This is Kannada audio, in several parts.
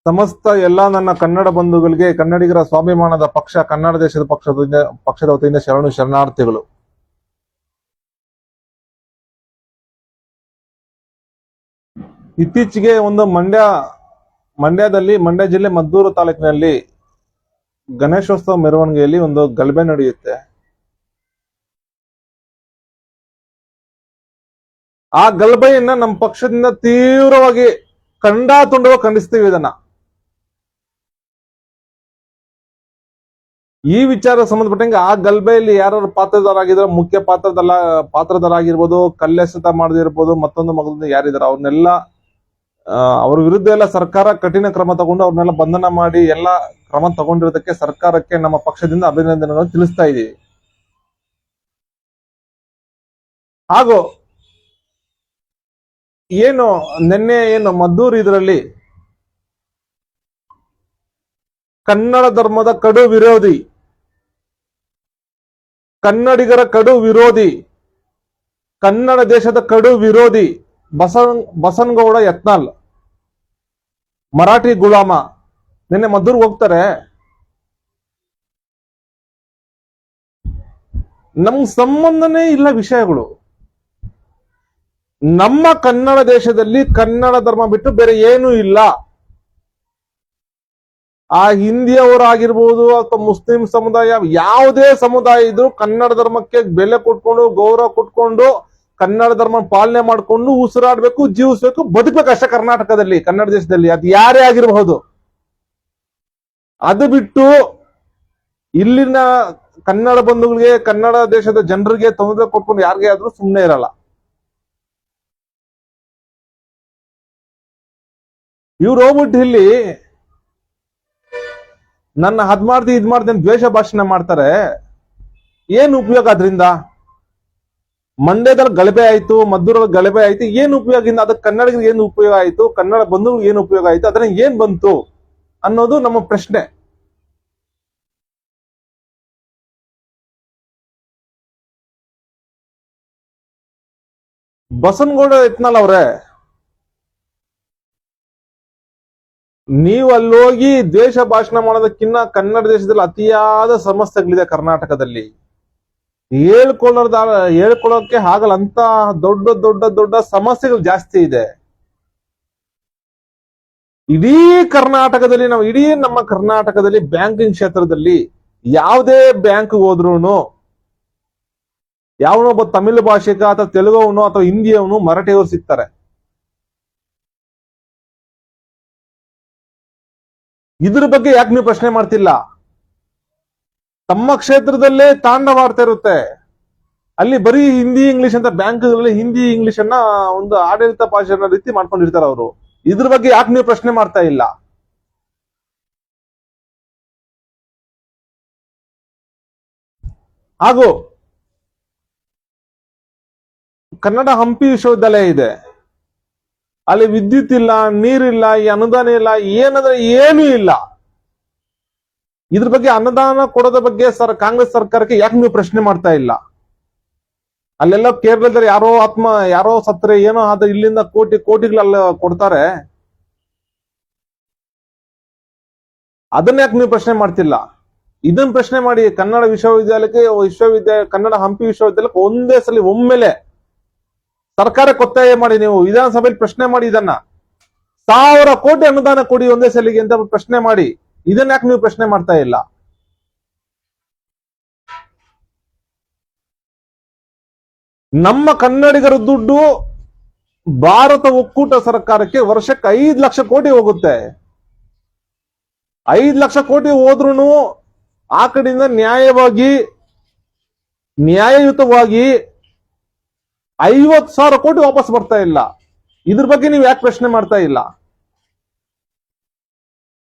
ಸಮಸ್ತ ಎಲ್ಲ ನನ್ನ ಕನ್ನಡ ಬಂಧುಗಳಿಗೆ ಕನ್ನಡಿಗರ ಸ್ವಾಭಿಮಾನದ ಪಕ್ಷ ಕನ್ನಡ ದೇಶದ ಪಕ್ಷದ ವತಿಯಿಂದ ಶರಣು ಶರಣಾರ್ಥಿಗಳು. ಇತ್ತೀಚೆಗೆ ಒಂದು ಮಂಡ್ಯದಲ್ಲಿ ಮಂಡ್ಯ ಜಿಲ್ಲೆ ಮದ್ದೂರು ತಾಲೂಕಿನಲ್ಲಿ ಗಣೇಶೋತ್ಸವ ಮೆರವಣಿಗೆಯಲ್ಲಿ ಒಂದು ಗಲಭೆ ನಡೆಯುತ್ತೆ. ಆ ಗಲಭೆಯನ್ನ ನಮ್ಮ ಪಕ್ಷದಿಂದ ತೀವ್ರವಾಗಿ ಖಂಡಿಸ್ತೀವಿ. ಇದನ್ನ ಈ ವಿಚಾರ ಸಂಬಂಧಪಟ್ಟಂಗೆ ಆ ಗಲಭೆಯಲ್ಲಿ ಯಾರು ಪಾತ್ರಧಾರಾಗಿದ್ರು, ಮುಖ್ಯ ಪಾತ್ರಧಾರಾಗಿರ್ಬೋದು, ಕಲ್ಲೆಸೆತ ಮಾಡದಿರ್ಬೋದು, ಮತ್ತೊಂದು ಯಾರಿದಾರ ಅವ್ರನ್ನೆಲ್ಲ ಅವ್ರ ವಿರುದ್ಧ ಎಲ್ಲ ಸರ್ಕಾರ ಕಠಿಣ ಕ್ರಮ ತಗೊಂಡು ಅವ್ರನ್ನೆಲ್ಲ ಬಂಧನ ಮಾಡಿ ಎಲ್ಲ ಕ್ರಮ ತಗೊಂಡಿರೋದಕ್ಕೆ ಸರ್ಕಾರಕ್ಕೆ ನಮ್ಮ ಪಕ್ಷದಿಂದ ಅಭಿನಂದನೆಗಳನ್ನು ತಿಳಿಸ್ತಾ ಇದ್ದೀವಿ. ಹಾಗೂ ನಿನ್ನೆ ಮದ್ದೂರು ಇದರಲ್ಲಿ ಕನ್ನಡ ಧರ್ಮದ ಕಡು ವಿರೋಧಿ, ಕನ್ನಡಿಗರ ಕಡು ವಿರೋಧಿ, ಕನ್ನಡ ದೇಶದ ಕಡು ವಿರೋಧಿ ಬಸನಗೌಡ ಯತ್ನಾಳ್ ಮರಾಠಿ ಗುಲಾಮ ನಿನ್ನೆ ಮದ್ದೂರ್ಗೆ ಹೋಗ್ತಾರೆ. ನಮ್ ಸಂಬಂಧನೇ ಇಲ್ಲ ವಿಷಯಗಳು. ನಮ್ಮ ಕನ್ನಡ ದೇಶದಲ್ಲಿ ಕನ್ನಡ ಧರ್ಮ ಬಿಟ್ಟು ಬೇರೆ ಏನೂ ಇಲ್ಲ. ಆ ಹಿಂದಿಯವರಾಗಿರ್ಬೋದು ಅಥವಾ ಮುಸ್ಲಿಂ ಸಮುದಾಯ, ಯಾವುದೇ ಸಮುದಾಯ ಇದ್ರು ಕನ್ನಡ ಧರ್ಮಕ್ಕೆ ಬೆಲೆ ಕೊಟ್ಕೊಂಡು ಗೌರವ ಕೊಟ್ಕೊಂಡು ಕನ್ನಡ ಧರ್ಮ ಪಾಲನೆ ಮಾಡ್ಕೊಂಡು ಉಸಿರಾಡ್ಬೇಕು, ಜೀವಿಸ್ಬೇಕು, ಬದುಕಬೇಕು ಅಷ್ಟೇ ಕರ್ನಾಟಕದಲ್ಲಿ, ಕನ್ನಡ ದೇಶದಲ್ಲಿ. ಅದು ಯಾರೇ ಆಗಿರಬಹುದು. ಅದು ಬಿಟ್ಟು ಇಲ್ಲಿನ ಕನ್ನಡ ಬಂಧುಗಳಿಗೆ, ಕನ್ನಡ ದೇಶದ ಜನರಿಗೆ ತೊಂದರೆ ಕೊಟ್ಕೊಂಡು ಯಾರಿಗೆ ಆದ್ರೂ ಸುಮ್ಮನೆ ಇರಲ್ಲ. ಇವ್ರು ಹೋಗ್ಬಿಟ್ಟು ಇಲ್ಲಿ ನನ್ನ ಅದ್ ಮಾಡ್ತೀನಿ ದ್ವೇಷ ಭಾಷಣ ಮಾಡ್ತಾರೆ. ಏನ್ ಉಪಯೋಗ ಅದರಿಂದ? ಮಂಡ್ಯದಲ್ಲಿ ಗಲಭೆ ಆಯ್ತು, ಮದ್ದೂರಲ್ಲಿ ಗಲಭೆ ಆಯ್ತು, ಏನ್ ಉಪಯೋಗದಿಂದ? ಅದಕ್ಕೆ ಕನ್ನಡಿಗರಿಗೆ ಏನು ಉಪಯೋಗ ಆಯ್ತು? ಕನ್ನಡ ಬಂಧುಗಳಿಗೆ ಏನು ಉಪಯೋಗ ಆಯ್ತು? ಅದನ್ನ ಏನ್ ಬಂತು ಅನ್ನೋದು ನಮ್ಮ ಪ್ರಶ್ನೆ. ಬಸನಗೌಡ ಯತ್ನಾಳ್ ಅವ್ರೆ, ನೀವು ಅಲ್ಲೋಗಿ ದೇಶ ಭಾಷಣ ಮಾಡೋದಕ್ಕಿಂತ ಕನ್ನಡ ದೇಶದಲ್ಲಿ ಅತಿಯಾದ ಸಮಸ್ಯೆಗಳಿದೆ ಕರ್ನಾಟಕದಲ್ಲಿ. ಹೇಳ್ಕೊಳ್ಳೋಕೆ ಆಗಲ್ಲ ಅಂತ ದೊಡ್ಡ ದೊಡ್ಡ ದೊಡ್ಡ ಸಮಸ್ಯೆಗಳು ಜಾಸ್ತಿ ಇದೆ. ಇಡೀ ನಮ್ಮ ಕರ್ನಾಟಕದಲ್ಲಿ ಬ್ಯಾಂಕಿಂಗ್ ಕ್ಷೇತ್ರದಲ್ಲಿ ಯಾವುದೇ ಬ್ಯಾಂಕ್ ಹೋದ್ರೂನು ಯಾವನೊಬ್ಬ ತಮಿಳು ಭಾಷಿಕ ಅಥವಾ ತೆಲುಗುವನು ಅಥವಾ ಹಿಂದಿಯವನು ಮರಾಠಿಯವರು ಸಿಗ್ತಾರೆ. ಇದ್ರ ಬಗ್ಗೆ ಯಾಕೆ ನೀವು ಪ್ರಶ್ನೆ ಮಾಡ್ತಿಲ್ಲ? ತಮ್ಮ ಕ್ಷೇತ್ರದಲ್ಲೇ ತಾಂಡವಾಡ್ತಾ ಇರುತ್ತೆ. ಅಲ್ಲಿ ಬರೀ ಹಿಂದಿ ಇಂಗ್ಲಿಷ್ ಅಂತ ಬ್ಯಾಂಕ್ಗಳಲ್ಲಿ ಹಿಂದಿ ಇಂಗ್ಲಿಷ್ ಅನ್ನ ಒಂದು ಆಡಳಿತ ಭಾಷೆ ರೀತಿ ಮಾಡ್ಕೊಂಡಿರ್ತಾರೆ ಅವರು. ಇದ್ರ ಬಗ್ಗೆ ಯಾಕೆ ನೀವು ಪ್ರಶ್ನೆ ಮಾಡ್ತಾ ಇಲ್ಲ? ಹಾಗೂ ಕನ್ನಡ ಹಂಪಿ ವಿಶ್ವವಿದ್ಯಾಲಯ ಇದೆ, ಅಲ್ಲಿ ವಿದ್ಯುತ್ ಇಲ್ಲ, ನೀರಿಲ್ಲ, ಈ ಅನುದಾನ ಇಲ್ಲ, ಏನಂದ್ರೆ ಏನೂ ಇಲ್ಲ. ಇದ್ರ ಬಗ್ಗೆ ಅನುದಾನ ಕೊಡೋದ ಬಗ್ಗೆ ಕಾಂಗ್ರೆಸ್ ಸರ್ಕಾರಕ್ಕೆ ಯಾಕೆ ನೀವು ಪ್ರಶ್ನೆ ಮಾಡ್ತಾ ಇಲ್ಲ? ಅಲ್ಲೆಲ್ಲ ಕೇರಳದಲ್ಲಿ ಯಾರೋ ಸತ್ರೆ ಏನೋ ಆದ್ರೆ ಇಲ್ಲಿಂದ ಕೋಟಿಗಳೆಲ್ಲ ಕೊಡ್ತಾರೆ. ಅದನ್ನ ಯಾಕೆ ನೀವು ಪ್ರಶ್ನೆ ಮಾಡ್ತಿಲ್ಲ? ಇದನ್ನ ಪ್ರಶ್ನೆ ಮಾಡಿ. ಕನ್ನಡ ಕನ್ನಡ ಹಂಪಿ ವಿಶ್ವವಿದ್ಯಾಲಯಕ್ಕೆ ಒಂದೇ ಸಲ ಒಮ್ಮೆಲೆ ಸರ್ಕಾರಕ್ಕೆ ಒತ್ತಾಯ ಮಾಡಿ, ನೀವು ವಿಧಾನಸಭೆಯಲ್ಲಿ ಪ್ರಶ್ನೆ ಮಾಡಿ, ಇದನ್ನ 1000 ಕೋಟಿ ಅನುದಾನ ಕೊಡಿ ಒಂದೇ ಸಲಿಗೆ ಅಂತ ಪ್ರಶ್ನೆ ಮಾಡಿ. ಇದನ್ನ ಯಾಕೆ ನೀವು ಪ್ರಶ್ನೆ ಮಾಡ್ತಾ ಇಲ್ಲ? ನಮ್ಮ ಕನ್ನಡಿಗರ ದುಡ್ಡು ಭಾರತ ಒಕ್ಕೂಟ ಸರ್ಕಾರಕ್ಕೆ ವರ್ಷಕ್ಕೆ 5 ಲಕ್ಷ ಕೋಟಿ ಹೋಗುತ್ತೆ. 5 ಲಕ್ಷ ಕೋಟಿ ಹೋದ್ರೂ ಆ ಕಡೆಯಿಂದ ನ್ಯಾಯಯುತವಾಗಿ 50,000 ಕೋಟಿ ವಾಪಸ್ ಬರ್ತಾ ಇಲ್ಲ. ಇದ್ರ ಬಗ್ಗೆ ನೀವು ಯಾಕೆ ಪ್ರಶ್ನೆ ಮಾಡ್ತಾ ಇಲ್ಲ?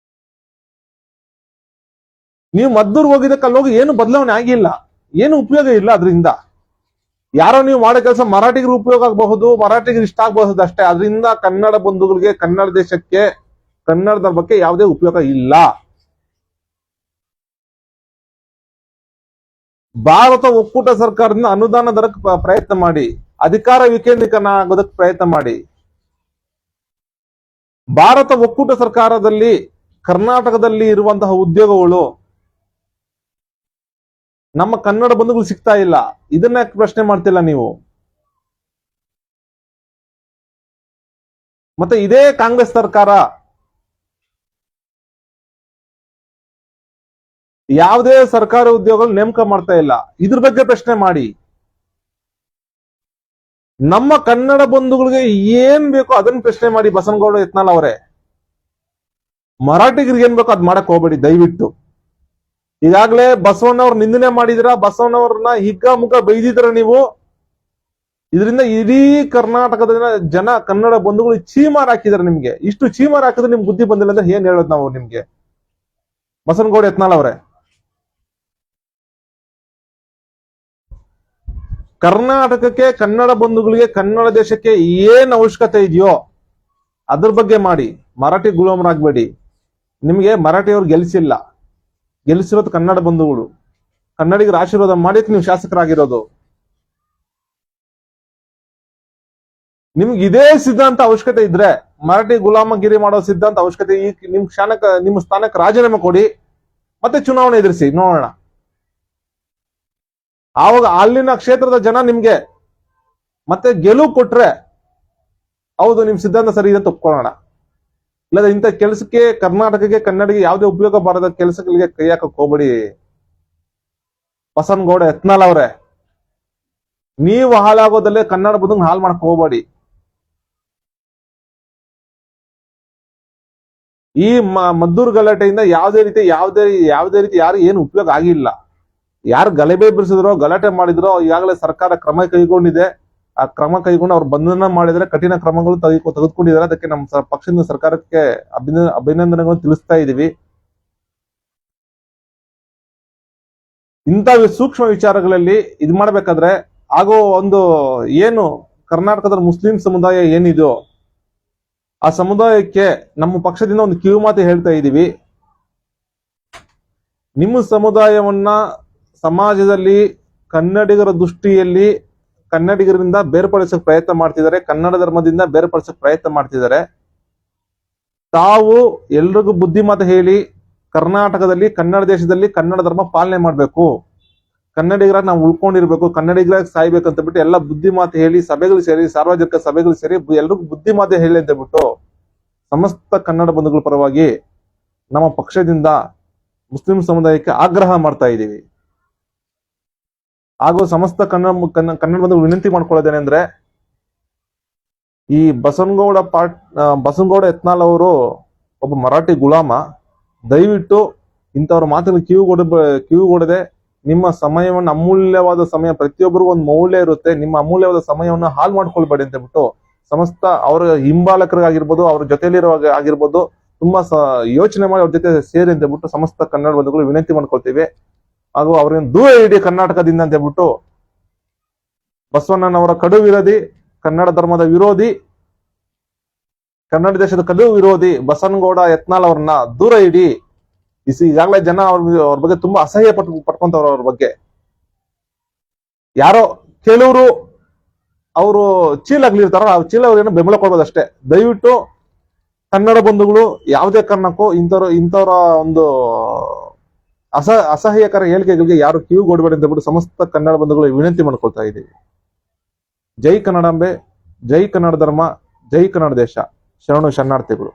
ನೀವು ಮದ್ದೂರು ಹೋಗಿದ್ದಕ್ಕೆ ಅಲ್ಲಿ ಹೋಗಿ ಏನು ಬದಲಾವಣೆ ಆಗಿಲ್ಲ, ಏನು ಉಪಯೋಗ ಇಲ್ಲ. ಅದರಿಂದ ಯಾರೋ ನೀವು ಮಾಡೋ ಕೆಲಸ ಮರಾಠಿಗರು ಉಪಯೋಗ ಆಗಬಹುದು, ಮರಾಠಿಗರು ಇಷ್ಟ ಆಗಬಹುದು ಅಷ್ಟೇ. ಅದರಿಂದ ಕನ್ನಡ ಬಂಧುಗಳಿಗೆ, ಕನ್ನಡ ದೇಶಕ್ಕೆ, ಕನ್ನಡದ ಬಗ್ಗೆ ಯಾವುದೇ ಉಪಯೋಗ ಇಲ್ಲ. ಭಾರತ ಒಕ್ಕೂಟ ಸರ್ಕಾರದಿಂದ ಅನುದಾನ ದರಕ್ಕೆ ಪ್ರಯತ್ನ ಮಾಡಿ, ಅಧಿಕಾರ ವಿಕೇಂದ್ರೀಕರಣ ಆಗೋದಕ್ಕೆ ಪ್ರಯತ್ನ ಮಾಡಿ. ಭಾರತ ಒಕ್ಕೂಟ ಸರ್ಕಾರದಲ್ಲಿ ಕರ್ನಾಟಕದಲ್ಲಿ ಇರುವಂತಹ ಉದ್ಯೋಗಗಳು ನಮ್ಮ ಕನ್ನಡ ಬಂಧುಗಳು ಸಿಗ್ತಾ ಇಲ್ಲ. ಇದನ್ನ ಪ್ರಶ್ನೆ ಮಾಡ್ತಿಲ್ಲ ನೀವು. ಮತ್ತೆ ಇದೇ ಕಾಂಗ್ರೆಸ್ ಸರ್ಕಾರ ಯಾವುದೇ ಸರ್ಕಾರಿ ಉದ್ಯೋಗಗಳು ನೇಮಕ ಮಾಡ್ತಾ ಇಲ್ಲ. ಇದ್ರ ಬಗ್ಗೆ ಪ್ರಶ್ನೆ ಮಾಡಿ. ನಮ್ಮ ಕನ್ನಡ ಬಂಧುಗಳಿಗೆ ಏನ್ ಬೇಕೋ ಅದನ್ನ ಪ್ರಶ್ನೆ ಮಾಡಿ ಬಸನಗೌಡ ಯತ್ನಾಳ್ ಅವರೇ. ಮರಾಠಿಗರಿಗೆ ಏನ್ ಬೇಕೋ ಅದ್ ಮಾಡಕ್ ಹೋಗ್ಬೇಡಿ ದಯವಿಟ್ಟು. ಈಗಾಗಲೇ ಬಸವಣ್ಣವ್ರ ನಿಂದನೆ ಮಾಡಿದಿರ, ಬಸವಣ್ಣವ್ರನ್ನ ಹಿಗ್ಗ ಮುಗ್ಗ ಬೈದಿದ್ರ ನೀವು. ಇದರಿಂದ ಇಡೀ ಕರ್ನಾಟಕದ ಜನ ಕನ್ನಡ ಬಂಧುಗಳು ಚೀಮಾರ್ ಹಾಕಿದಾರೆ ನಿಮ್ಗೆ. ಇಷ್ಟು ಚೀಮಾರ್ ಹಾಕಿದ್ರೆ ನಿಮ್ಗೆ ಬುದ್ಧಿ ಬಂದಿಲ್ಲ ಅಂದ್ರೆ ಏನ್ ಹೇಳೋದು ನಾವು ನಿಮ್ಗೆ? ಬಸನಗೌಡ ಯತ್ನಾಳ್ ಅವರೇ, ಕರ್ನಾಟಕಕ್ಕೆ, ಕನ್ನಡ ಬಂಧುಗಳಿಗೆ, ಕನ್ನಡ ದೇಶಕ್ಕೆ ಏನ್ ಅವಶ್ಯಕತೆ ಇದೆಯೋ ಅದ್ರ ಬಗ್ಗೆ ಮಾಡಿ. ಮರಾಠಿ ಗುಲಾಮರಾಗ್ಬೇಡಿ. ನಿಮ್ಗೆ ಮರಾಠಿಯವ್ರು ಗೆಲ್ಸಿಲ್ಲ, ಗೆಲ್ಸಿರೋದು ಕನ್ನಡ ಬಂಧುಗಳು. ಕನ್ನಡಿಗರ ಆಶೀರ್ವಾದ ಮಾಡಿ ನೀವು ಶಾಸಕರಾಗಿರೋದು. ನಿಮ್ಗೆ ಇದೇ ಸಿದ್ಧಾಂತ ಅವಶ್ಯಕತೆ ಇದ್ರೆ, ಮರಾಠಿ ಗುಲಾಮಗಿರಿ ಮಾಡೋ ಸಿದ್ಧಾಂತ ಅವಶ್ಯಕತೆ ನಿಮ್ಮ ಸ್ಥಾನಕ್ಕೆ ರಾಜೀನಾಮೆ ಕೊಡಿ, ಮತ್ತೆ ಚುನಾವಣೆ ಎದುರಿಸಿ ನೋಡೋಣ. ಆವಾಗ ಅಲ್ಲಿನ ಕ್ಷೇತ್ರದ ಜನ ನಿಮ್ಗೆ ಮತ್ತೆ ಗೆಲುವು ಕೊಟ್ರೆ ಹೌದು ನಿಮ್ ಸಿದ್ಧಾಂತ ಸರಿ ಇದೆ ಒಪ್ಕೊಳ್ಳೋಣ. ಇಲ್ಲದ ಇಂಥ ಕೆಲಸಕ್ಕೆ ಕರ್ನಾಟಕಕ್ಕೆ, ಕನ್ನಡಿಗೆ ಯಾವುದೇ ಉಪಯೋಗ ಬಾರದ ಕೆಲಸಗಳಿಗೆ ಕೈ ಹಾಕಕ್ ಹೋಗ್ಬೇಡಿ. ಬಸನಗೌಡ ಯತ್ನಾಳ್ ಅವರೇ, ನೀವು ಹಾಳಾಗೋದಲ್ಲೇ ಕನ್ನಡ ಬಂಧು ಹಾಳು ಮಾಡಕ್ ಹೋಗ್ಬೇಡಿ. ಈ ಮದ್ದೂರು ಗಲಾಟೆಯಿಂದ ಯಾವುದೇ ರೀತಿ ಯಾರು ಏನು ಉಪಯೋಗ ಆಗಿಲ್ಲ. ಯಾರು ಗಲಭೆ ಬಿಡಿಸಿದ್ರೋ, ಗಲಾಟೆ ಮಾಡಿದ್ರೋ ಈಗಾಗಲೇ ಸರ್ಕಾರ ಕ್ರಮ ಕೈಗೊಂಡಿದೆ. ಆ ಕ್ರಮ ಕೈಗೊಂಡು ಅವ್ರು ಬಂಧನ ಮಾಡಿದ್ರೆ ಕಠಿಣ ಕ್ರಮಗಳು ತೆಗೆದುಕೊಂಡಿದ್ದಾರೆ. ಅದಕ್ಕೆ ನಮ್ಮ ಪಕ್ಷದಿಂದ ಸರ್ಕಾರಕ್ಕೆ ಅಭಿನಂದನೆಗಳನ್ನು ತಿಳಿಸ್ತಾ ಇದೀವಿ. ಇಂಥ ಸೂಕ್ಷ್ಮ ವಿಚಾರಗಳಲ್ಲಿ ಇದು ಮಾಡ್ಬೇಕಾದ್ರೆ ಆಗೋ ಒಂದು ಏನು ಕರ್ನಾಟಕದ ಮುಸ್ಲಿಂ ಸಮುದಾಯ ಏನಿದೆಯೋ ಆ ಸಮುದಾಯಕ್ಕೆ ನಮ್ಮ ಪಕ್ಷದಿಂದ ಒಂದು ಕಿವಿ ಮಾತು ಹೇಳ್ತಾ ಇದೀವಿ. ನಿಮ್ಮ ಸಮುದಾಯವನ್ನ ಸಮಾಜದಲ್ಲಿ ಕನ್ನಡಿಗರ ದೃಷ್ಟಿಯಲ್ಲಿ ಕನ್ನಡಿಗರಿಂದ ಬೇರ್ಪಡಿಸಕ್ ಪ್ರಯತ್ನ ಮಾಡ್ತಿದ್ದಾರೆ, ಕನ್ನಡ ಧರ್ಮದಿಂದ ಬೇರ್ಪಡಿಸಕ್ ಪ್ರಯತ್ನ ಮಾಡ್ತಿದ್ದಾರೆ. ತಾವು ಎಲ್ರಿಗೂ ಬುದ್ಧಿ ಮಾತು ಹೇಳಿ ಕರ್ನಾಟಕದಲ್ಲಿ, ಕನ್ನಡ ದೇಶದಲ್ಲಿ ಕನ್ನಡ ಧರ್ಮ ಪಾಲನೆ ಮಾಡ್ಬೇಕು, ಕನ್ನಡಿಗರಾಗಿ ನಾವು ಉಳ್ಕೊಂಡಿರ್ಬೇಕು, ಕನ್ನಡಿಗರಾಗಿ ಸಾಯ್ಬೇಕಂತ ಬಿಟ್ಟು ಎಲ್ಲ ಬುದ್ಧಿ ಮಾತು ಹೇಳಿ ಸಭೆಗಳು ಸೇರಿ, ಸಾರ್ವಜನಿಕ ಸಭೆಗಳು ಸೇರಿ ಎಲ್ರಿಗೂ ಬುದ್ಧಿ ಮಾತು ಹೇಳಿ ಅಂತ ಬಿಟ್ಟು ಸಮಸ್ತ ಕನ್ನಡ ಬಂಧುಗಳ ಪರವಾಗಿ ನಮ್ಮ ಪಕ್ಷದಿಂದ ಮುಸ್ಲಿಂ ಸಮುದಾಯಕ್ಕೆ ಆಗ್ರಹ ಮಾಡ್ತಾ ಇದ್ದೀವಿ. ಹಾಗೂ ಸಮಸ್ತ ಕನ್ನಡ ಬಂಧುಗಳು ವಿನಂತಿ ಮಾಡ್ಕೊಳ್ಳೋದೇನೆ ಅಂದ್ರೆ, ಈ ಬಸನಗೌಡ ಯತ್ನಾಳ್ ಅವರು ಒಬ್ಬ ಮರಾಠಿ ಗುಲಾಮ. ದಯವಿಟ್ಟು ಇಂಥವ್ರ ಮಾತುಗಳು ಕಿವಿಗೊಡದೆ ನಿಮ್ಮ ಸಮಯವನ್ನು, ಅಮೂಲ್ಯವಾದ ಸಮಯ, ಪ್ರತಿಯೊಬ್ಬರಿಗೂ ಒಂದು ಮೌಲ್ಯ ಇರುತ್ತೆ, ನಿಮ್ಮ ಅಮೂಲ್ಯವಾದ ಸಮಯವನ್ನು ಹಾಳು ಮಾಡ್ಕೊಳ್ಬೇಡಿ ಅಂತ ಬಿಟ್ಟು ಸಮಸ್ತ ಅವರ ಹಿಂಬಾಲಕರಿಗಾಗಿರ್ಬೋದು, ಅವ್ರ ಜೊತೆಲಿರೋ ಆಗಿರ್ಬೋದು, ತುಂಬಾ ಯೋಚನೆ ಮಾಡಿ ಅವ್ರ ಜೊತೆ ಸೇರಿ ಅಂತ ಬಿಟ್ಟು ಸಮಸ್ತ ಕನ್ನಡ ಬಂಧುಗಳು ವಿನಂತಿ ಮಾಡ್ಕೊಳ್ತೀವಿ. ಹಾಗೂ ಅವ್ರನ್ನ ದೂರ ಇಡಿ ಕರ್ನಾಟಕದಿಂದ ಅಂತ ಹೇಳ್ಬಿಟ್ಟು ಬಸವಣ್ಣನವರ ಕಡು ವಿರೋಧಿ, ಕನ್ನಡ ಧರ್ಮದ ವಿರೋಧಿ, ಕನ್ನಡ ದೇಶದ ಕಡು ವಿರೋಧಿ ಬಸನಗೌಡ ಯತ್ನಾಳ್ ಅವ್ರನ್ನ ದೂರ ಇಡಿ. ಈಗಾಗಲೇ ಜನ ಅವ್ರ ಬಗ್ಗೆ ತುಂಬಾ ಅಸಹ್ಯ ಪಟ್ಕೊಂತವ್ರ. ಅವ್ರ ಬಗ್ಗೆ ಯಾರೋ ಕೆಲವರು ಅವರು ಚೀಲಾಗ್ಲಿರ್ತಾರ, ಆ ಚೀಲ ಅವ್ರೇನೋ ಬೆಂಬಲ ಕೊಡ್ಬೋದಷ್ಟೇ. ದಯವಿಟ್ಟು ಕನ್ನಡ ಬಂಧುಗಳು ಯಾವುದೇ ಕಾರಣಕ್ಕೂ ಇಂಥವ್ರ ಒಂದು ಅಸಹ್ಯಕರ ಹೇಳಿಕೆಗಳಿಗೆ ಯಾರು ಕಿವಿಗೊಡಬೇಡಿ ಅಂತ ಬಿಟ್ಟು ಸಮಸ್ತ ಕನ್ನಡ ಬಂಧುಗಳು ವಿನಂತಿ ಮಾಡ್ಕೊಳ್ತಾ ಇದ್ದೀವಿ. ಜೈ ಕನ್ನಡಾಂಬೆ, ಜೈ ಕನ್ನಡ ಧರ್ಮ, ಜೈ ಕನ್ನಡ ದೇಶ. ಶರಣು ಶರಣಾರ್ಥಿಗಳು.